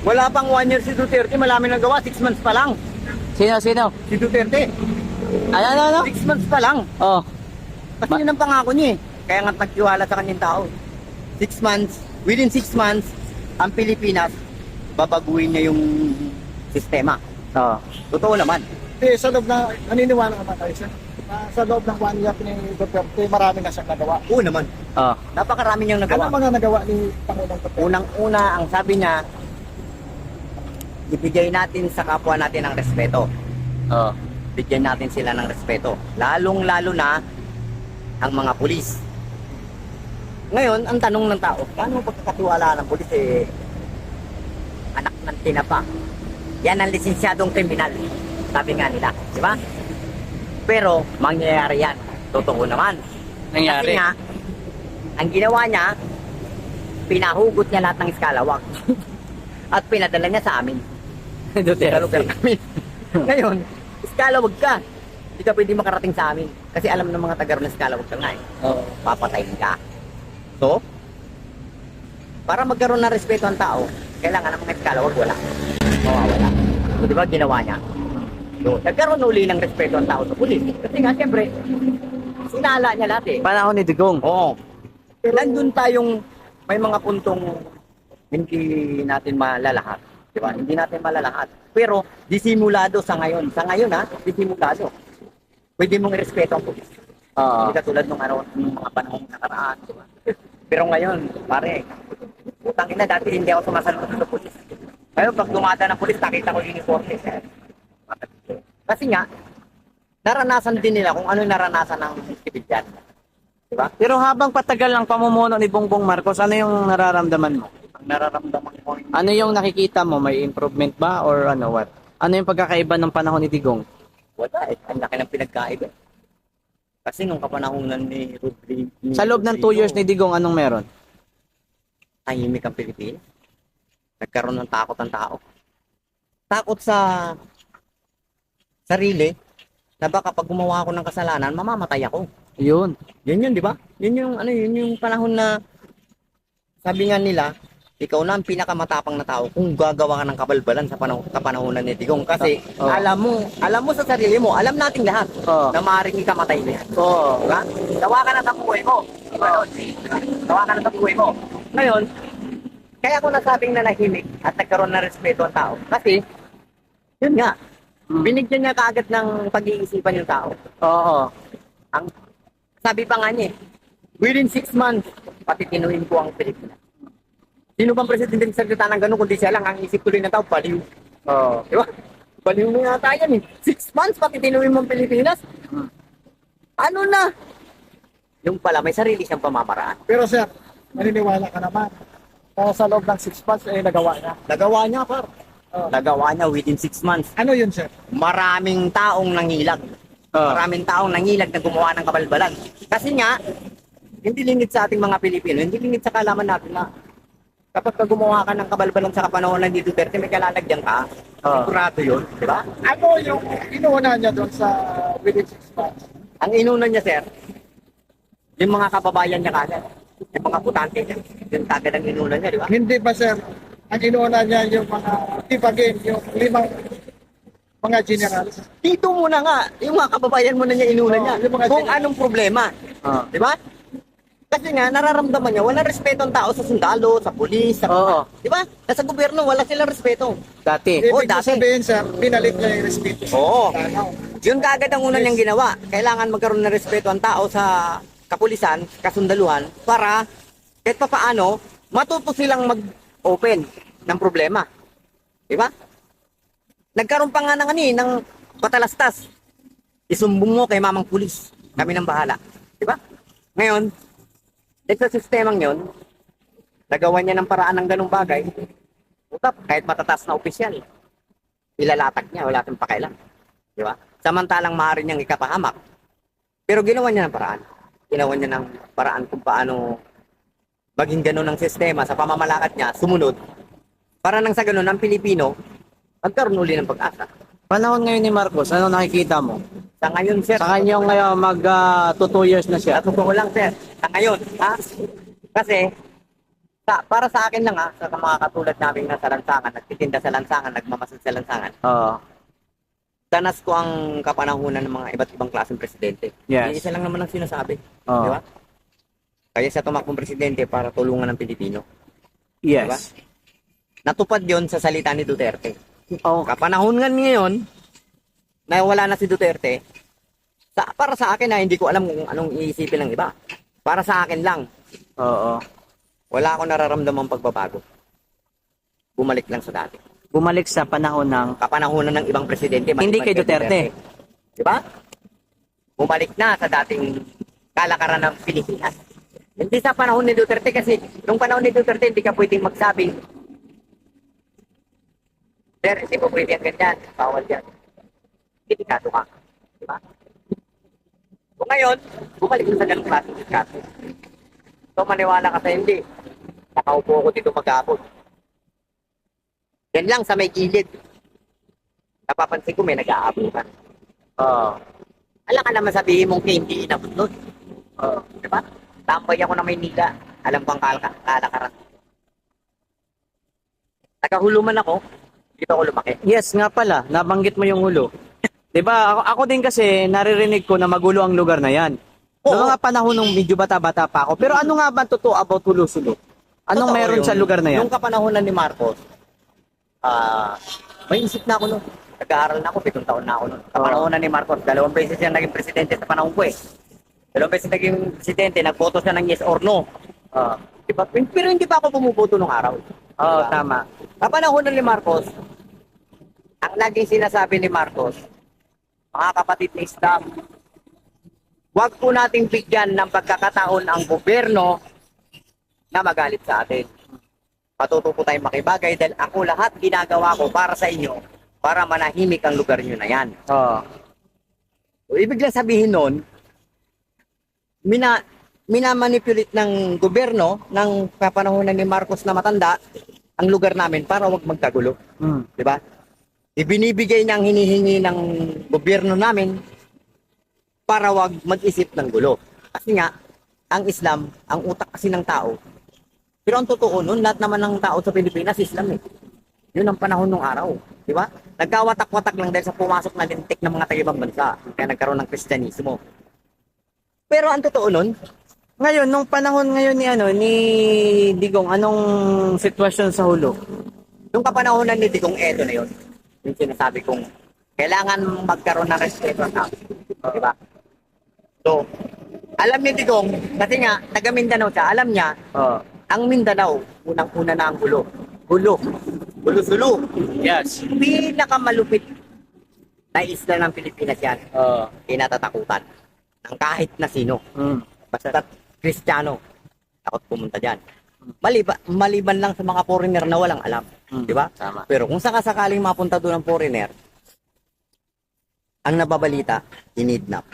Wala pang 1 year si Duterte, malami nagawa, 6 months pa lang. Sino? Si Duterte, Ano? 6 months pa lang. Oh. Kasi yun ang pangako niya eh. Kaya nga nagtiwala sa kanyang tao. 6 months, within 6 months, ang Pilipinas, babaguhin niya yung sistema. Oh. Totoo naman. Sa loob na, naniniwala naman tayo sir. Sa loob ng 1 year ni Duterte, marami na siyang nagawa. Oo naman. Oh. Napakarami niyang Ano nagawa. mga nagawa ni Pangulong Duterte? Unang-una, ang sabi niya, ibigay natin sa kapwa natin ang respeto. Oh. Bigyan natin sila ng respeto. Lalong-lalo na ang mga pulis. Ngayon, ang tanong ng tao, paano pagkakatiwala ng pulis eh, anak ng tinapa? Yan ang lisensyadong kriminal. Sabi nga nila, di ba? Pero, mangyayari yan. Totoo naman. Nangyari. Kasi nga, ang ginawa niya, pinahugot niya lahat ng eskalawag. At pinadala niya sa amin. Sa lugar namin. Ngayon, eskalawag ka. Hindi ka pwede makarating sa amin. Kasi alam ng mga taga ng eskalawag ka nga eh. Oh. Papatayin ka. So, para magkaroon ng respeto ang tao, kailangan ng mga eskalawag wala. Mawawala. So, di ba ginawa niya? So, nagkaroon uli ng respeto ang tao sa pulis. Kasi nga, siyempre, sinala niya lahat eh. Panahon ni Digong. Oo. Nandun tayong may mga puntong hindi natin malalahat. Di ba? Hindi natin malalahat. Pero, disimulado sa ngayon. Sa ngayon ha, disimulado. Pwede mong irespeto ang pulis. Oo. Hindi katulad nung mga panahong nakaraan. Di ba? Pero ngayon, pare, utang ina, dati hindi ako sumasalunod sa pulis. Ngayon, pag dumada ng pulis, nakita ko uniform. Kasi nga, naranasan din nila kung ano yung naranasan ng sibilyan. Diba? Pero habang patagal ang pamumuno ni Bongbong Marcos, ano yung nararamdaman mo? Ang nararamdaman ko, Ano yung nakikita mo? May improvement ba or ano, what? Ano yung pagkakaiba ng panahon ni Digong? wala eh. Ang laki ng pinagkaiba. Kasi nung kapanahunan ni Rodrigo... Sa loob ng 2 years ni Digong, anong meron? tahimik ang Pilipinas. Nagkaroon ng takot ang tao. Takot sa sarili na baka pag gumawa ako ng kasalanan, mamamatay ako. Yun. Yun, di ba? Yun yung panahon na sabi nga nila, ikaw na ang pinakamatapang na tao kung gagawa ka ng kabalbalan sa kapanahonan ni Digong. Kasi Oh. alam mo sa sarili mo, alam nating lahat Oh. na maaaring ikamatay mo yan. Oo. Diba? Gawa ka na sa buhay mo. Gawa ka na sa buhay mo. Ngayon, kaya ko nasabing nanahimik at nagkaroon ng respeto ang tao. Kasi, yun nga, binigyan niya kaagad ng pag-iisipan yung tao. Oo. Ang sabi pa nga niya, within 6 months, patitinuin ko ang Pilipinas. Sino bang presidente nagsalita ng gano'n kundi siya lang ang isip tuloy ng tao, baliw. Oo. Di ba? Baliw mo yata yan eh. 6 months, patitinuin mo ang Pilipinas. Ano na? Yung pala, may sarili siyang pamamaraan. Pero sir, naniniwala ka naman. Sa loob ng 6 months, nagawa niya. Nagawa niya, par. Oh. Nagawa niya within 6 months. Ano yun sir? Maraming taong nangilag. Maraming taong nangilag na gumawa ng kabalbalan. Kasi nga, hindi lingid sa ating mga Pilipino, hindi lingid sa kalaman natin na kapag ka gumawa ka ng kabalbalan sa kapanahonan ni Duterte, may kalalagyan ka. Sigurado yun, di ba? Ano yung inuuna niya doon sa within 6 months? Ang inuna niya, sir, yung mga kababayan niya kagad. Yung mga putante niya. Yung kagad ang inuna niya, di ba? Hindi ba sir, ang inuuna niya yung mga tibagin, yung 5 mga generals? Dito muna nga, yung mga kababayan mo na niya inuna Oo, niya. yung mga Kung general. anong problema. Oo. Di ba? Kasi nga, nararamdaman niya, walang respeto ang tao sa sundalo, sa pulis, sa... Oo. Di ba? Nasa gobyerno, wala silang respeto. Dati. Oo, Ibig dati. sabihin sir, binalik niya yung respeto. Oo. Tanaw. Yun kaagad ang una niyang ginawa. Kailangan magkaroon ng respeto ang tao sa kapulisan, kasundaluhan, para kahit pa paano, matuto silang mag-open ng problema. Di ba? Nagkaroon pa nga ng patalastas. Isumbong mo kay mamang pulis. Kami nang bahala. Di ba? Ngayon, sa sistemang yun, nagawa niya ng paraan ng ganung bagay, utap, kahit matataas na opisyal, ilalatag niya, wala tayong pakailan. Di ba? Samantalang maaari niyang ikapahamak. Pero ginawa niya ng paraan. Ginawa niya ng paraan kung paano maging ganun ang sistema sa pamamalakad niya, sumunod. Para nang sa ganun, ang Pilipino, magkaroon uli ng pag-asa. Panahon ngayon ni Marcos, ano nakikita mo? Sa ngayon, sir, Sa kanyang ngayon, mag 2 years na siya. sa totoo lang, sir, sa ngayon, ha? Kasi, Para sa akin lang sa mga katulad namin na sa lansangan, nagtitinda sa lansangan, nagmamasid sa lansangan, Oo. danas ko ang kapanahunan ng mga iba't ibang klaseng presidente. Yes. Isa lang naman ang sinasabi. Oo. Di ba? Kaya siya tumakbong presidente para tulungan ng Pilipino. Yes. Natupad yon sa salita ni Duterte. Oo. Kapanahon ngayon, na wala na si Duterte, para sa akin hindi ko alam kung anong iisipin ng iba. Para sa akin lang, Oo. wala akong nararamdamang pagbabago. Bumalik lang sa dati. Bumalik sa panahon ng Kapanahunan ng ibang presidente. Hindi maliban kay Duterte. Di ba? Bumalik na sa dating kalakaran ng Pilipinas. Hindi sa panahon ni Duterte kasi nung panahon ni Duterte hindi ka pwedeng magsabing Sir, hindi po pwede ang ganyan. Bawal yan. Delikado ka. Di ba? Kung ngayon, bumalik na sa ganung klase ng kaso. So maniwala ka sa hindi. Nakaupo ako dito mag-aapon. Yan lang sa may gilid. Napapansin ko may nag-aabot ka. Oo. Alam ka naman sabihin mong hindi inabot nun. Oo. Diba? Tambay ako na Maynila. Alam ko ang kalakaran. Nagahuluman ako. Dito ako lumaki. Yes nga pala, nabanggit mo yung hulo. 'Di ba? Ako din kasi naririnig ko na magulo ang lugar na 'yan. Noong Oo. mga panahon nung medyo bata-bata pa ako. Pero ano nga ba totoo about Hulo-Sulo? Anong Totoo meron yun. sa lugar na 'yan? Nung kapanahonan ni Marcos, may isip na ako nun. Nag-aaral na ako, 7 taon na ako nun. Kapanahonan ni Marcos, 2 beses siya naging presidente sa panahon ko eh. 2 beses naging presidente, nagboto siya ng yes or no. Diba? Pero hindi pa ako bumuboto nung araw. Oo, Diba? tama. Kapanahonan ni Marcos, ang naging sinasabi ni Marcos, mga kapatid ni staff, huwag po nating bigyan ng pagkakataon ang gobyerno na magalit sa atin. Patuto po tayong makibagay dahil ako lahat ginagawa ko para sa inyo para manahimik ang lugar nyo na yan. Oo. So, ibig lang sabihin nun, minamanipulate ng gobyerno ng kapanahonan ni Marcos na matanda ang lugar namin para wag magkagulo. Mm. Di ba? Ibinibigay niya ang hinihingi ng gobyerno namin para wag mag-isip ng gulo. Kasi nga, ang Islam, ang utak kasi ng tao. Pero ang totoo nun, lahat naman ng tao sa Pilipinas, Islam eh. Yun ang panahon ng araw. Di ba? Nagkawatak-watak lang dahil sa pumasok na lintik ng mga taga-ibang bansa. Kaya nagkaroon ng Kristyanismo. Pero ang totoo nun, Ngayon, nung panahon ngayon ni Digong, anong sitwasyon sa Hulo? nung kapanahonan ni Digong Edo na yun, yung sinasabi kong kailangan magkaroon ng respeto ang tao. Di ba? So, alam ni Digong, kasi nga, taga Mindanao siya, alam niya, Oo. ang Mindanao, unang-una na ang gulo. Gulo. Gulo-sulo. Yes. Pinakamalupit na isla ng Pilipinas yan. Oo. Kinatatakutan ng kahit na sino. Mm. Basta Kristiyano, takot pumunta dyan. Maliban lang sa mga foreigner na walang alam. Di ba? Tama. Pero kung sakasakaling mapunta doon ang foreigner, ang nababalita, inidnap.